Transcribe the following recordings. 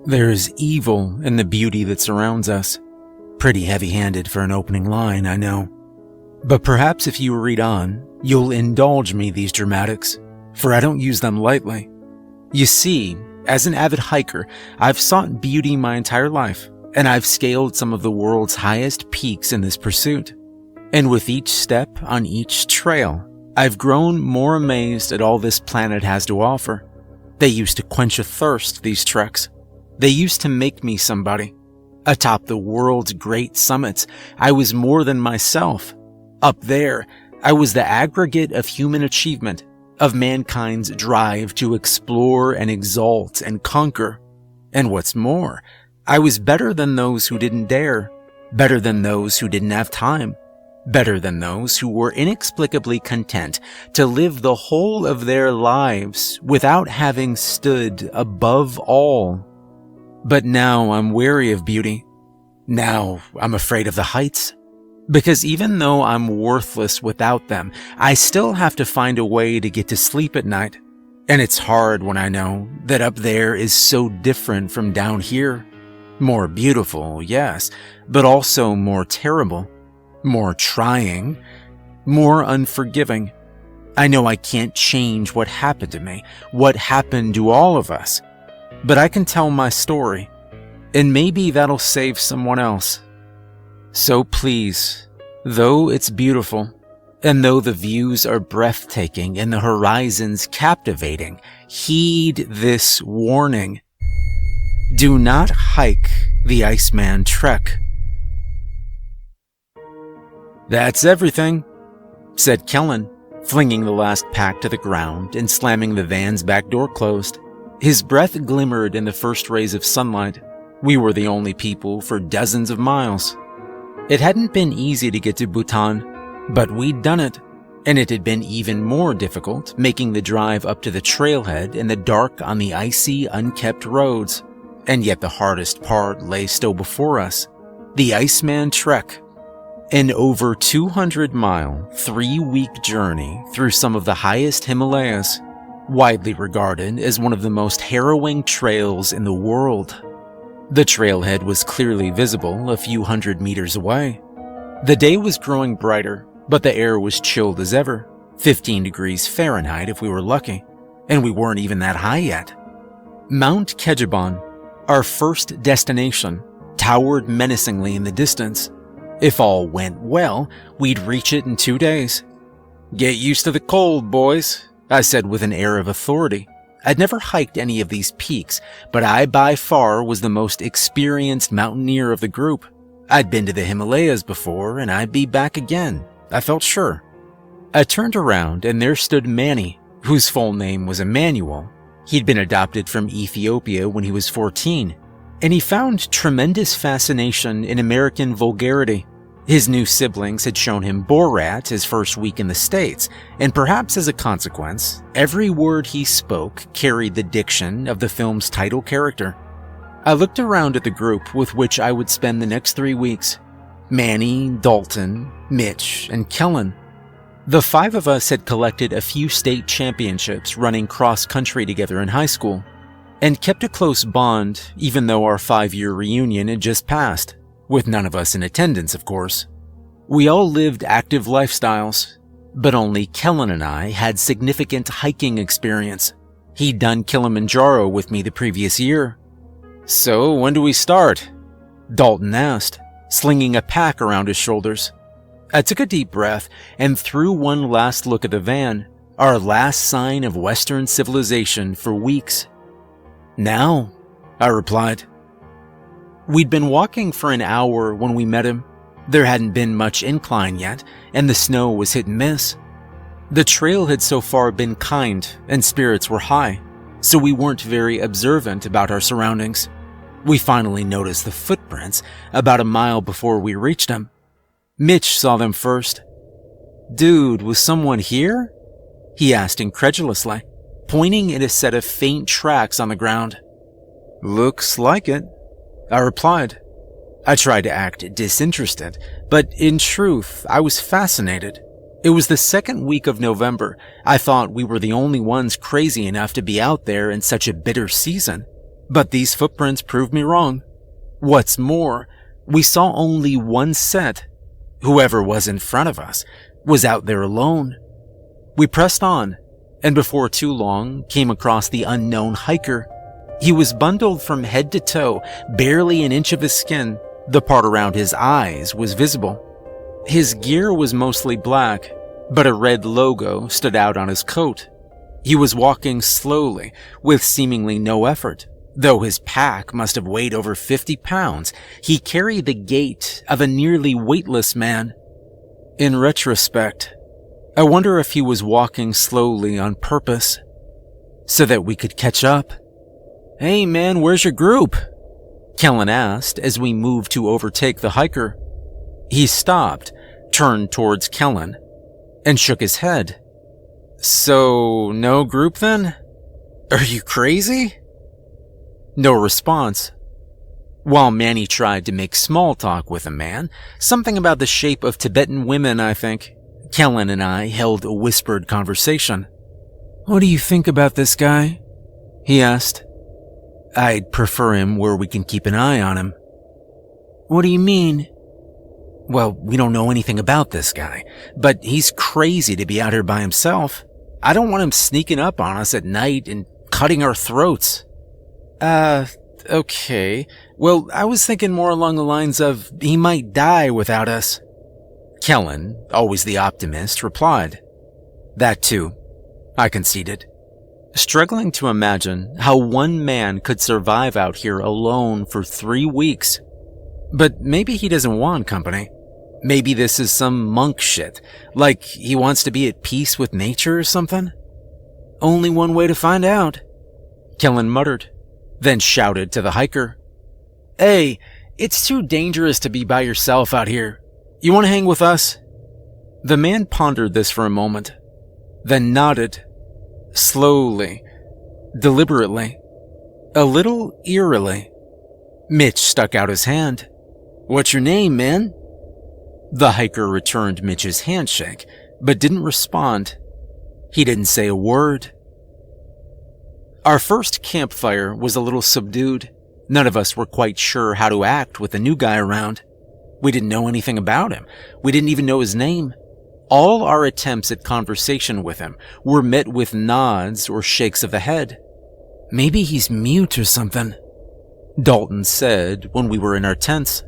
There's evil in the beauty that surrounds us. Pretty heavy-handed for an opening line, I know. But perhaps if you read on, you'll indulge me these dramatics, for I don't use them lightly. You see, as an avid hiker, I've sought beauty my entire life, and I've scaled some of the world's highest peaks in this pursuit. And with each step on each trail, I've grown more amazed at all this planet has to offer. They used to quench a thirst, these treks. They used to make me somebody. Atop the world's great summits, I was more than myself. Up there, I was the aggregate of human achievement, of mankind's drive to explore and exalt and conquer. And what's more, I was better than those who didn't dare, better than those who didn't have time, better than those who were inexplicably content to live the whole of their lives without having stood above all. But now I'm wary of beauty. Now I'm afraid of the heights. Because even though I'm worthless without them, I still have to find a way to get to sleep at night. And it's hard when I know that up there is so different from down here. More beautiful, yes, but also more terrible, more trying, more unforgiving. I know I can't change what happened to me, what happened to all of us. But I can tell my story, and maybe that'll save someone else. So please, though it's beautiful, and though the views are breathtaking and the horizons captivating, heed this warning. Do not hike the IceMan Trek. That's everything, said Kellen, flinging the last pack to the ground and slamming the van's back door closed. His breath glimmered in the first rays of sunlight. We were the only people for dozens of miles. It hadn't been easy to get to Bhutan, but we'd done it, and it had been even more difficult making the drive up to the trailhead in the dark on the icy, unkept roads. And yet the hardest part lay still before us, the IceMan Trek. An over 200-mile, 3-week journey through some of the highest Himalayas, widely regarded as one of the most harrowing trails in the world. The trailhead was clearly visible a few hundred meters away. The day was growing brighter, but the air was chilled as ever, 15 degrees Fahrenheit if we were lucky, and we weren't even that high yet. Mount Kejaban, our first destination, towered menacingly in the distance. If all went well, we'd reach it in 2 days. "Get used to the cold, boys," I said with an air of authority. I'd never hiked any of these peaks, but I by far was the most experienced mountaineer of the group. I'd been to the Himalayas before, and I'd be back again. I felt sure. I turned around, and there stood Manny, whose full name was Emmanuel. He'd been adopted from Ethiopia when he was 14, and he found tremendous fascination in American vulgarity. His new siblings had shown him Borat his first week in the States, and perhaps as a consequence, every word he spoke carried the diction of the film's title character. I looked around at the group with which I would spend the next 3 weeks. Manny, Dalton, Mitch, and Kellen. The 5 of us had collected a few state championships running cross-country together in high school, and kept a close bond even though our 5-year reunion had just passed. With none of us in attendance, of course. We all lived active lifestyles, but only Kellen and I had significant hiking experience. He'd done Kilimanjaro with me the previous year. "So, when do we start?" Dalton asked, slinging a pack around his shoulders. I took a deep breath and threw one last look at the van, our last sign of Western civilization for weeks. "Now," I replied. We'd been walking for an hour when we met him. There hadn't been much incline yet, and the snow was hit and miss. The trail had so far been kind, and spirits were high, so we weren't very observant about our surroundings. We finally noticed the footprints about a mile before we reached them. Mitch saw them first. "Dude, was someone here?" he asked incredulously, pointing at a set of faint tracks on the ground. "Looks like it," I replied. I tried to act disinterested, but in truth, I was fascinated. It was the second week of November. I thought we were the only ones crazy enough to be out there in such a bitter season. But these footprints proved me wrong. What's more, we saw only one set. Whoever was in front of us was out there alone. We pressed on, and before too long came across the unknown hiker. He was bundled from head to toe, barely an inch of his skin. The part around his eyes was visible. His gear was mostly black, but a red logo stood out on his coat. He was walking slowly, with seemingly no effort. Though his pack must have weighed over 50 pounds, he carried the gait of a nearly weightless man. In retrospect, I wonder if he was walking slowly on purpose, so that we could catch up. "Hey man, where's your group?" Kellen asked as we moved to overtake the hiker. He stopped, turned towards Kellen, and shook his head. "So, no group then? Are you crazy?" No response. While Manny tried to make small talk with a man, something about the shape of Tibetan women, I think, Kellen and I held a whispered conversation. "What do you think about this guy?" he asked. "I'd prefer him where we can keep an eye on him." "What do you mean?" "Well, we don't know anything about this guy, but he's crazy to be out here by himself. I don't want him sneaking up on us at night and cutting our throats." Okay. Well, I was thinking more along the lines of he might die without us." Kellen, always the optimist, replied. "That too," I conceded, struggling to imagine how one man could survive out here alone for 3 weeks. But maybe he doesn't want company. Maybe this is some monk shit, like he wants to be at peace with nature or something. "Only one way to find out," Kellen muttered, then shouted to the hiker. "Hey, it's too dangerous to be by yourself out here. You want to hang with us?" The man pondered this for a moment, then nodded, slowly, deliberately, a little eerily. Mitch stuck out his hand. "What's your name, man?" The hiker returned Mitch's handshake, but didn't respond. He didn't say a word. Our first campfire was a little subdued. None of us were quite sure how to act with the new guy around. We didn't know anything about him. We didn't even know his name. All our attempts at conversation with him were met with nods or shakes of the head. "Maybe he's mute or something," Dalton said when we were in our tents.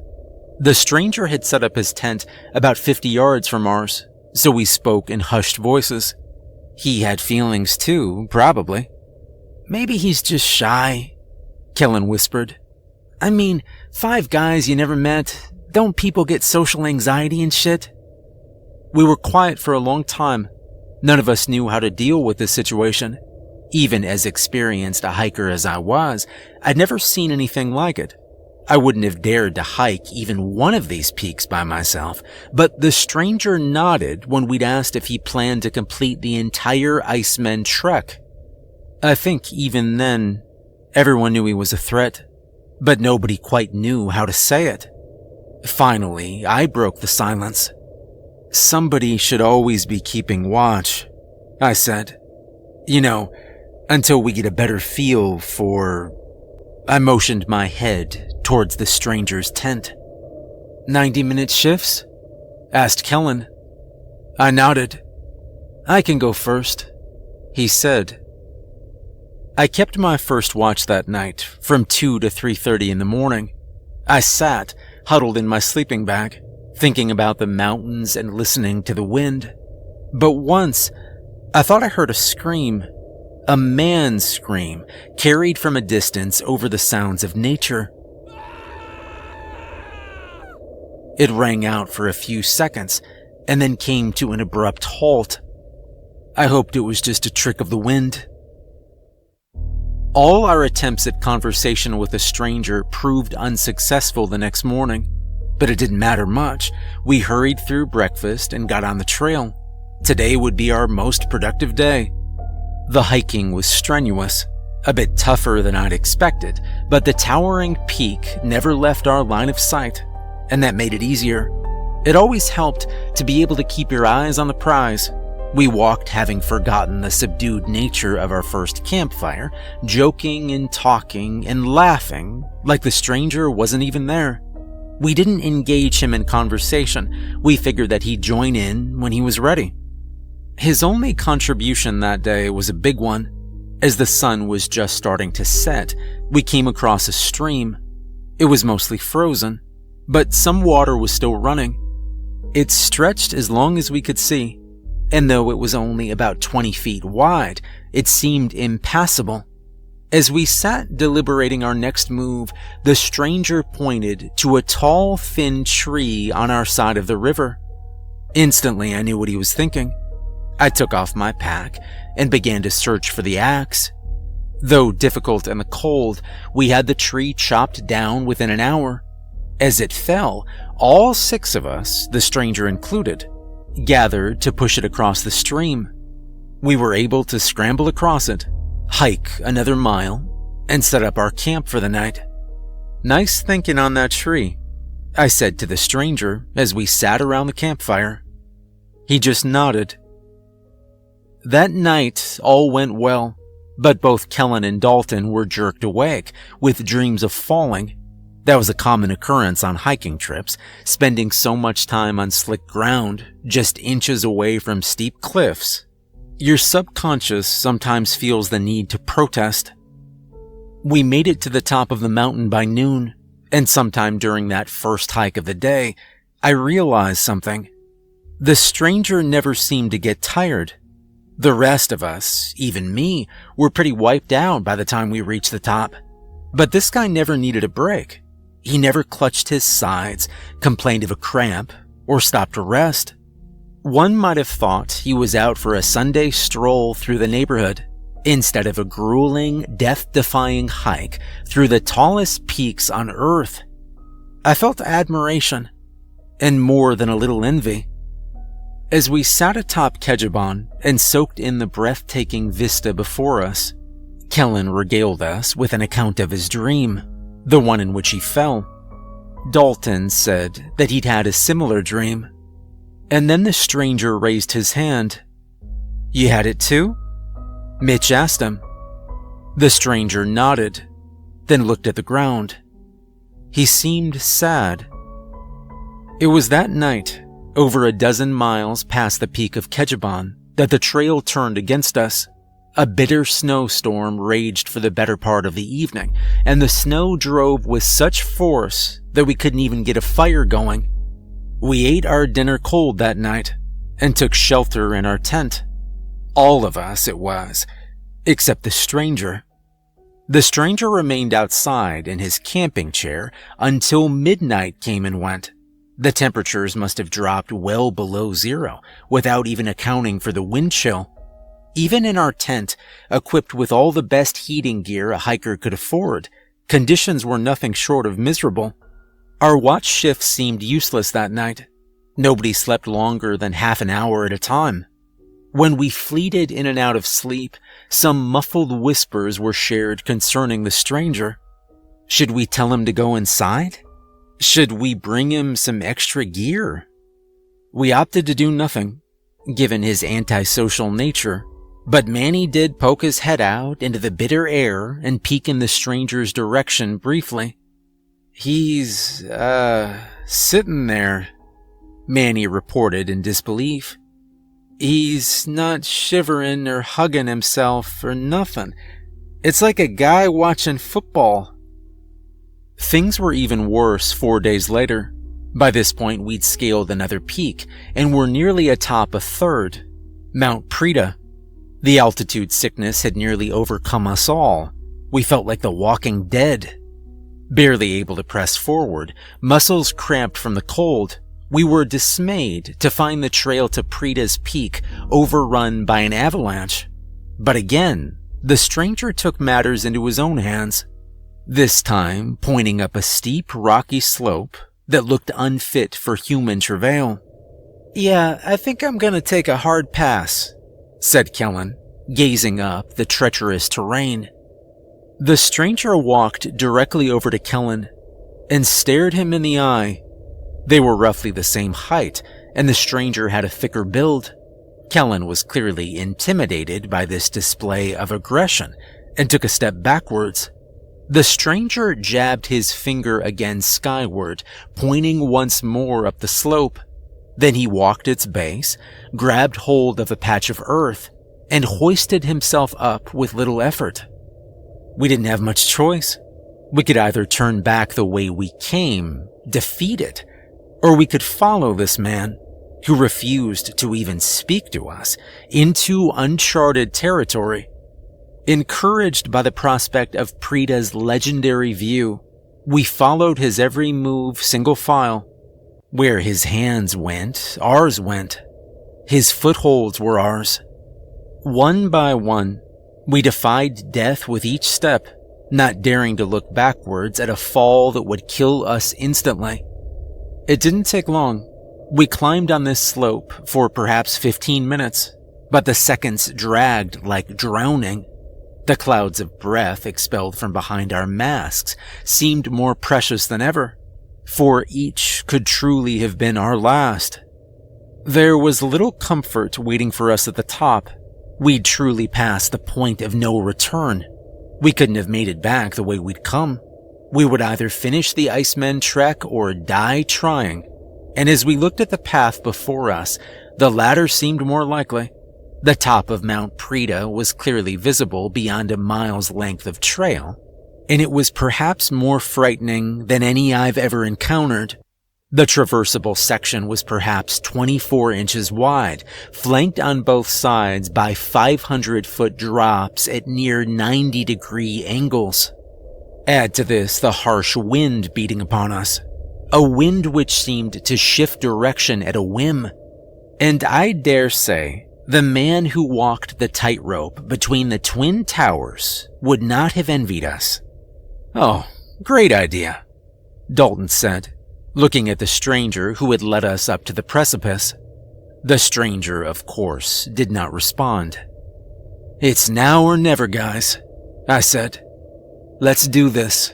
The stranger had set up his tent about 50 yards from ours, so we spoke in hushed voices. He had feelings too, probably. "Maybe he's just shy," Kellen whispered. "I mean, 5 guys you never met. Don't people get social anxiety and shit?" We were quiet for a long time. None of us knew how to deal with this situation. Even as experienced a hiker as I was, I'd never seen anything like it. I wouldn't have dared to hike even one of these peaks by myself, but the stranger nodded when we'd asked if he planned to complete the entire IceMan trek. I think even then, everyone knew he was a threat, but nobody quite knew how to say it. Finally, I broke the silence. "Somebody should always be keeping watch," I said. "You know, until we get a better feel for..." I motioned my head towards the stranger's tent. 90-minute shifts? Asked Kellen. I nodded. "I can go first," he said. I kept my first watch that night from 2 to 3:30 in the morning. I sat, huddled in my sleeping bag, thinking about the mountains and listening to the wind. But once, I thought I heard a scream. A man's scream, carried from a distance over the sounds of nature. It rang out for a few seconds, and then came to an abrupt halt. I hoped it was just a trick of the wind. All our attempts at conversation with a stranger proved unsuccessful the next morning, but it didn't matter much. We hurried through breakfast and got on the trail. Today would be our most productive day. The hiking was strenuous, a bit tougher than I'd expected, but the towering peak never left our line of sight, and that made it easier. It always helped to be able to keep your eyes on the prize. We walked having forgotten the subdued nature of our first campfire, joking and talking and laughing like the stranger wasn't even there. We didn't engage him in conversation. We figured that he'd join in when he was ready. His only contribution that day was a big one. As the sun was just starting to set, we came across a stream. It was mostly frozen, but some water was still running. It stretched as long as we could see, and though it was only about 20 feet wide, it seemed impassable. As we sat deliberating our next move, the stranger pointed to a tall, thin tree on our side of the river. Instantly, I knew what he was thinking. I took off my pack and began to search for the axe. Though difficult in the cold, we had the tree chopped down within an hour. As it fell, all 6 of us, the stranger included, gathered to push it across the stream. We were able to scramble across it, hike another mile, and set up our camp for the night. "Nice thinking on that tree," I said to the stranger as we sat around the campfire. He just nodded. That night, all went well, but both Kellen and Dalton were jerked awake with dreams of falling. That was a common occurrence on hiking trips, spending so much time on slick ground, just inches away from steep cliffs. Your subconscious sometimes feels the need to protest. We made it to the top of the mountain by noon, and sometime during that first hike of the day, I realized something. The stranger never seemed to get tired. The rest of us, even me, were pretty wiped out by the time we reached the top. But this guy never needed a break. He never clutched his sides, complained of a cramp, or stopped to rest. One might have thought he was out for a Sunday stroll through the neighborhood, instead of a grueling, death-defying hike through the tallest peaks on Earth. I felt admiration, and more than a little envy. As we sat atop Kejabon and soaked in the breathtaking vista before us, Kellen regaled us with an account of his dream, the one in which he fell. Dalton said that he'd had a similar dream. And then the stranger raised his hand. "You had it too?" Mitch asked him. The stranger nodded, then looked at the ground. He seemed sad. It was that night, over a dozen miles past the peak of Kejabon, that the trail turned against us. A bitter snowstorm raged for the better part of the evening, and the snow drove with such force that we couldn't even get a fire going. We ate our dinner cold that night, and took shelter in our tent. All of us, it was, except the stranger. The stranger remained outside in his camping chair until midnight came and went. The temperatures must have dropped well below zero, without even accounting for the wind chill. Even in our tent, equipped with all the best heating gear a hiker could afford, conditions were nothing short of miserable. Our watch shift seemed useless that night. Nobody slept longer than half an hour at a time. When we fleeted in and out of sleep, some muffled whispers were shared concerning the stranger. Should we tell him to go inside? Should we bring him some extra gear? We opted to do nothing, given his antisocial nature, but Manny did poke his head out into the bitter air and peek in the stranger's direction briefly. "He's, sitting there," Manny reported in disbelief. "He's not shivering or hugging himself or nothing. It's like a guy watching football." Things were even worse 4 days later. By this point, we'd scaled another peak and were nearly atop a third, Mount Prita. The altitude sickness had nearly overcome us all. We felt like the walking dead. Barely able to press forward, muscles cramped from the cold, we were dismayed to find the trail to Prita's peak overrun by an avalanche. But again, the stranger took matters into his own hands, this time pointing up a steep, rocky slope that looked unfit for human travail. "Yeah, I think I'm gonna take a hard pass," said Kellen, gazing up the treacherous terrain. The stranger walked directly over to Kellen and stared him in the eye. They were roughly the same height, and the stranger had a thicker build. Kellen was clearly intimidated by this display of aggression and took a step backwards. The stranger jabbed his finger again skyward, pointing once more up the slope. Then he walked its base, grabbed hold of a patch of earth, and hoisted himself up with little effort. We didn't have much choice. We could either turn back the way we came, defeat it, or we could follow this man, who refused to even speak to us, into uncharted territory. Encouraged by the prospect of Preda's legendary view, we followed his every move single file. Where his hands went, ours went. His footholds were ours. One by one, we defied death with each step, not daring to look backwards at a fall that would kill us instantly. It didn't take long. We climbed on this slope for perhaps 15 minutes, but the seconds dragged like drowning. The clouds of breath expelled from behind our masks seemed more precious than ever, for each could truly have been our last. There was little comfort waiting for us at the top. We'd truly passed the point of no return. We couldn't have made it back the way we'd come. We would either finish the IceMan trek or die trying. And as we looked at the path before us, the latter seemed more likely. The top of Mount Preda was clearly visible beyond a mile's length of trail, and it was perhaps more frightening than any I've ever encountered. The traversable section was perhaps 24 inches wide, flanked on both sides by 500-foot drops at near 90-degree angles. Add to this the harsh wind beating upon us, a wind which seemed to shift direction at a whim. And I dare say, the man who walked the tightrope between the twin towers would not have envied us. "Oh, great idea," Dalton said, looking at the stranger who had led us up to the precipice. The stranger, of course, did not respond. "It's now or never, guys," I said. "Let's do this."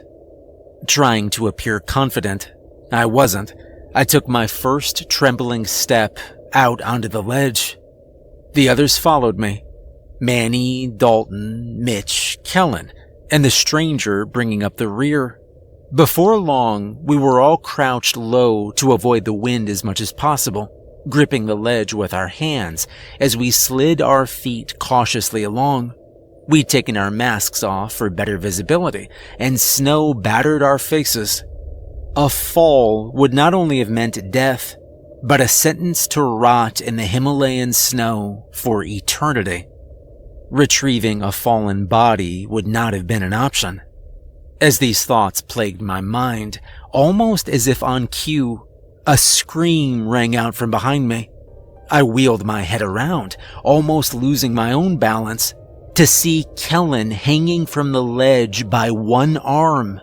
Trying to appear confident, I wasn't. I took my first trembling step out onto the ledge. The others followed me. Manny, Dalton, Mitch, Kellen, and the stranger bringing up the rear. Before long, we were all crouched low to avoid the wind as much as possible, gripping the ledge with our hands as we slid our feet cautiously along. We'd taken our masks off for better visibility, and snow battered our faces. A fall would not only have meant death, but a sentence to rot in the Himalayan snow for eternity. Retrieving a fallen body would not have been an option. As these thoughts plagued my mind, almost as if on cue, a scream rang out from behind me. I wheeled my head around, almost losing my own balance, to see Kellen hanging from the ledge by one arm.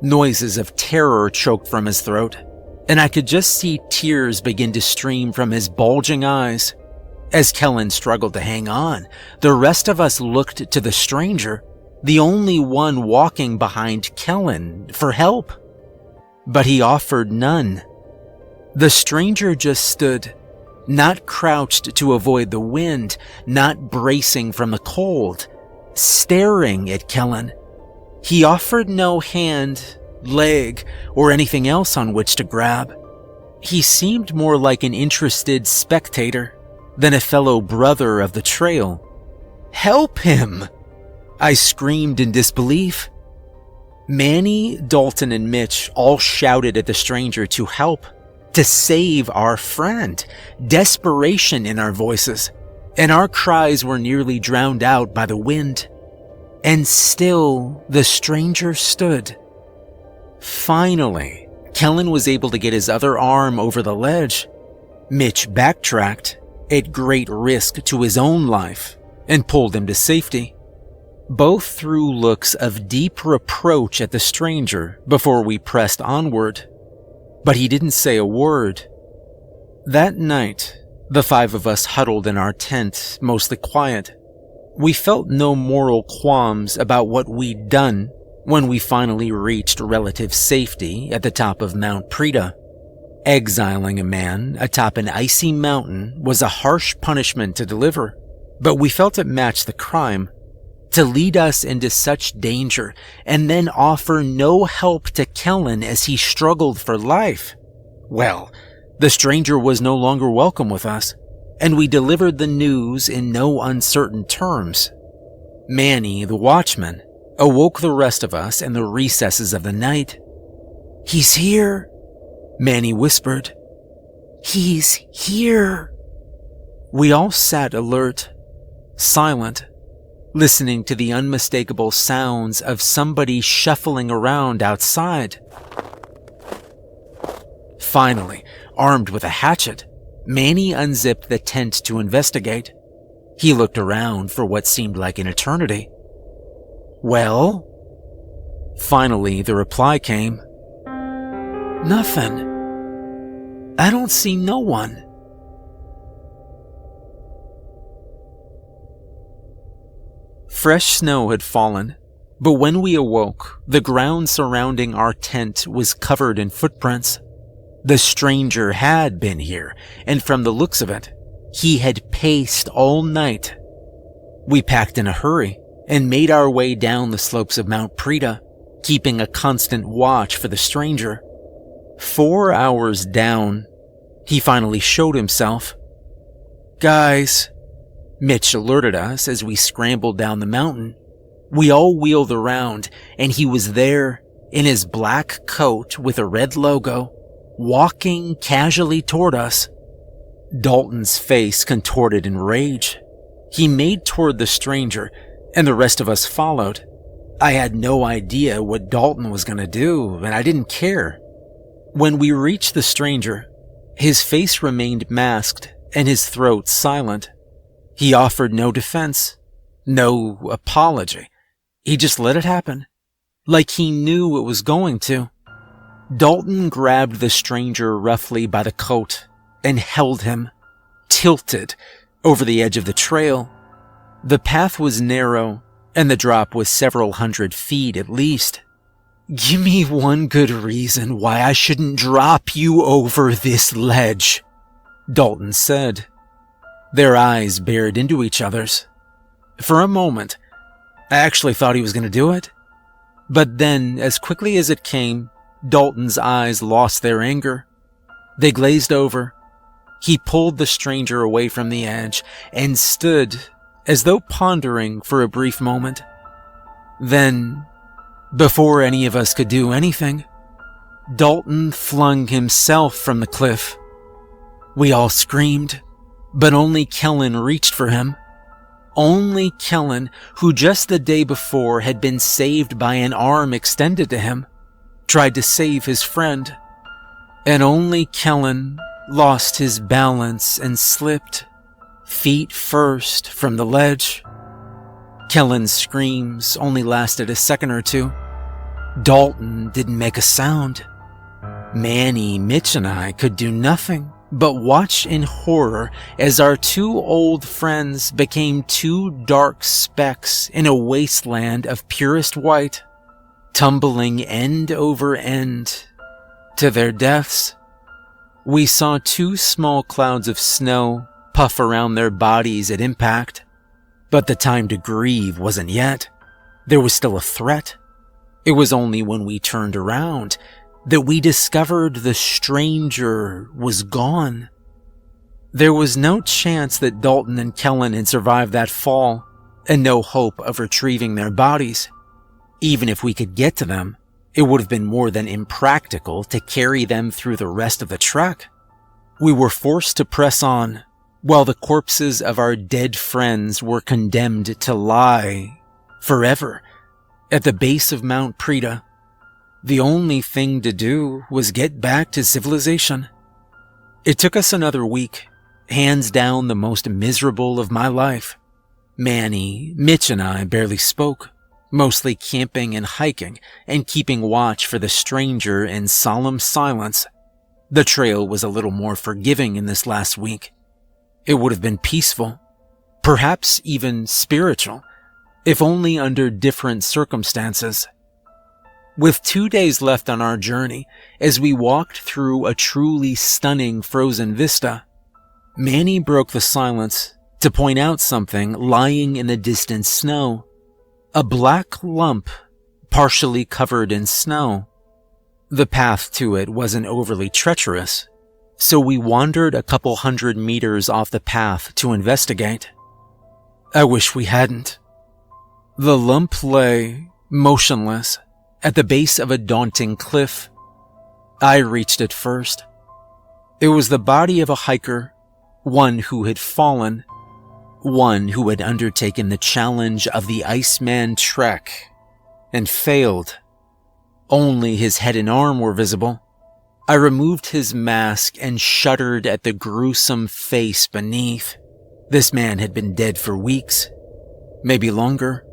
Noises of terror choked from his throat, and I could just see tears begin to stream from his bulging eyes. As Kellen struggled to hang on, the rest of us looked to the stranger, the only one walking behind Kellen, for help. But he offered none. The stranger just stood, not crouched to avoid the wind, not bracing from the cold, staring at Kellen. He offered no hand, leg, or anything else on which to grab. He seemed more like an interested spectator than a fellow brother of the trail. "Help him!" I screamed in disbelief. Manny, Dalton, and Mitch all shouted at the stranger to help, to save our friend, desperation in our voices, and our cries were nearly drowned out by the wind. And still, the stranger stood. Finally, Kellen was able to get his other arm over the ledge. Mitch backtracked, at great risk to his own life, and pulled him to safety. Both threw looks of deep reproach at the stranger before we pressed onward, but he didn't say a word. That night, the five of us huddled in our tent, mostly quiet. We felt no moral qualms about what we'd done when we finally reached relative safety at the top of Mount Preda. Exiling a man atop an icy mountain was a harsh punishment to deliver, but we felt it matched the crime. To lead us into such danger and then offer no help to Kellen as he struggled for life. Well, the stranger was no longer welcome with us, and we delivered the news in no uncertain terms. Manny, the watchman, awoke the rest of us in the recesses of the night. "He's here," Manny whispered. "He's here." We all sat alert, silent, listening to the unmistakable sounds of somebody shuffling around outside. Finally, armed with a hatchet, Manny unzipped the tent to investigate. He looked around for what seemed like an eternity. "Well?" Finally, the reply came. "Nothing. I don't see no one." Fresh snow had fallen, but when we awoke, the ground surrounding our tent was covered in footprints. The stranger had been here, and from the looks of it, he had paced all night. We packed in a hurry and made our way down the slopes of Mount Preta, keeping a constant watch for the stranger. 4 hours down, he finally showed himself. "Guys," Mitch alerted us as we scrambled down the mountain. We all wheeled around, and he was there, in his black coat with a red logo, walking casually toward us. Dalton's face contorted in rage. He made toward the stranger, and the rest of us followed. I had no idea what Dalton was going to do, and I didn't care. When we reached the stranger, his face remained masked and his throat silent. He offered no defense, no apology. He just let it happen, like he knew it was going to. Dalton grabbed the stranger roughly by the coat and held him, tilted, over the edge of the trail. The path was narrow, and the drop was several hundred feet at least. "Give me one good reason why I shouldn't drop you over this ledge," Dalton said. Their eyes bared into each other's. For a moment, I actually thought he was going to do it. But then, as quickly as it came, Dalton's eyes lost their anger. They glazed over. He pulled the stranger away from the edge and stood as though pondering for a brief moment. Then, before any of us could do anything, Dalton flung himself from the cliff. We all screamed, but only Kellen reached for him. Only Kellen, who just the day before had been saved by an arm extended to him, tried to save his friend. And only Kellen lost his balance and slipped, feet first, from the ledge. Kellen's screams only lasted a second or two. Dalton didn't make a sound. Manny, Mitch, and I could do nothing but watch in horror as our two old friends became two dark specks in a wasteland of purest white, tumbling end over end to their deaths. We saw two small clouds of snow puff around their bodies at impact, but the time to grieve wasn't yet. There was still a threat. It was only when we turned around that we discovered the stranger was gone. There was no chance that Dalton and Kellen had survived that fall, and no hope of retrieving their bodies. Even if we could get to them, it would have been more than impractical to carry them through the rest of the trek. We were forced to press on, while the corpses of our dead friends were condemned to lie forever at the base of Mount Preta. The only thing to do was get back to civilization. It took us another week, hands down the most miserable of my life. Manny, Mitch, and I barely spoke, mostly camping and hiking and keeping watch for the stranger in solemn silence. The trail was a little more forgiving in this last week. It would have been peaceful, perhaps even spiritual, if only under different circumstances. With 2 days left on our journey, as we walked through a truly stunning frozen vista, Manny broke the silence to point out something lying in the distant snow. A black lump partially covered in snow. The path to it wasn't overly treacherous, so we wandered a couple 100 meters off the path to investigate. I wish we hadn't. The lump lay motionless at the base of a daunting cliff. I reached it first. It was the body of a hiker, one who had fallen, one who had undertaken the challenge of the IceMan Trek and failed. Only his head and arm were visible. I removed his mask and shuddered at the gruesome face beneath. This man had been dead for weeks, maybe longer.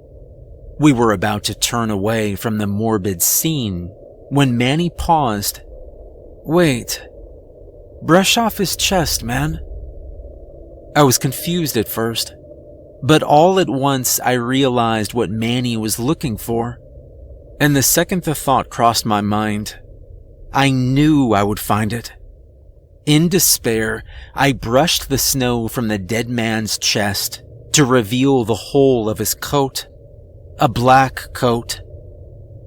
We were about to turn away from the morbid scene when Manny paused. Wait, brush off his chest, man. I was confused at first, but all at once I realized what Manny was looking for. And the second the thought crossed my mind, I knew I would find it. In despair, I brushed the snow from the dead man's chest to reveal the whole of his coat. A black coat,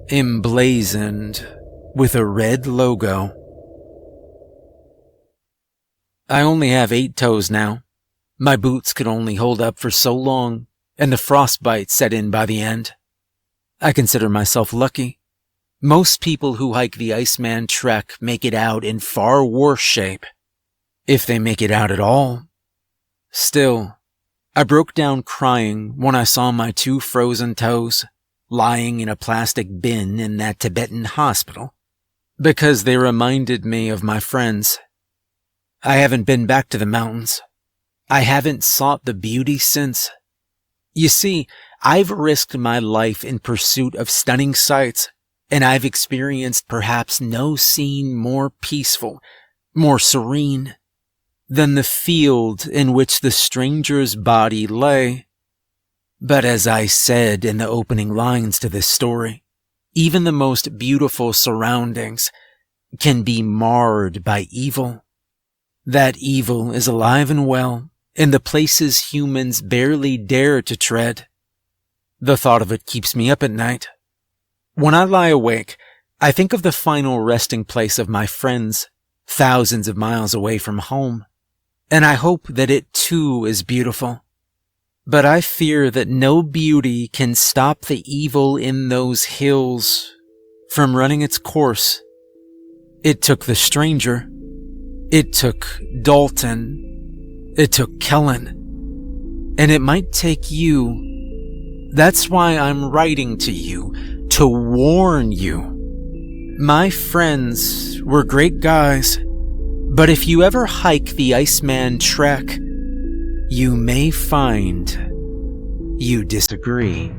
emblazoned with a red logo. I only have 8 toes now. My boots could only hold up for so long, and the frostbite set in by the end. I consider myself lucky. Most people who hike the IceMan Trek make it out in far worse shape, if they make it out at all. Still, I broke down crying when I saw my 2 frozen toes lying in a plastic bin in that Tibetan hospital, because they reminded me of my friends. I haven't been back to the mountains. I haven't sought the beauty since. You see, I've risked my life in pursuit of stunning sights, and I've experienced perhaps no scene more peaceful, more serene, than the field in which the stranger's body lay. But as I said in the opening lines to this story, even the most beautiful surroundings can be marred by evil. That evil is alive and well in the places humans barely dare to tread. The thought of it keeps me up at night. When I lie awake, I think of the final resting place of my friends, thousands of miles away from home. And I hope that it too is beautiful. But I fear that no beauty can stop the evil in those hills from running its course. It took the stranger. It took Dalton. It took Kellen. And it might take you. That's why I'm writing to you, to warn you. My friends were great guys. But if you ever hike the IceMan Trek, you may find you disagree.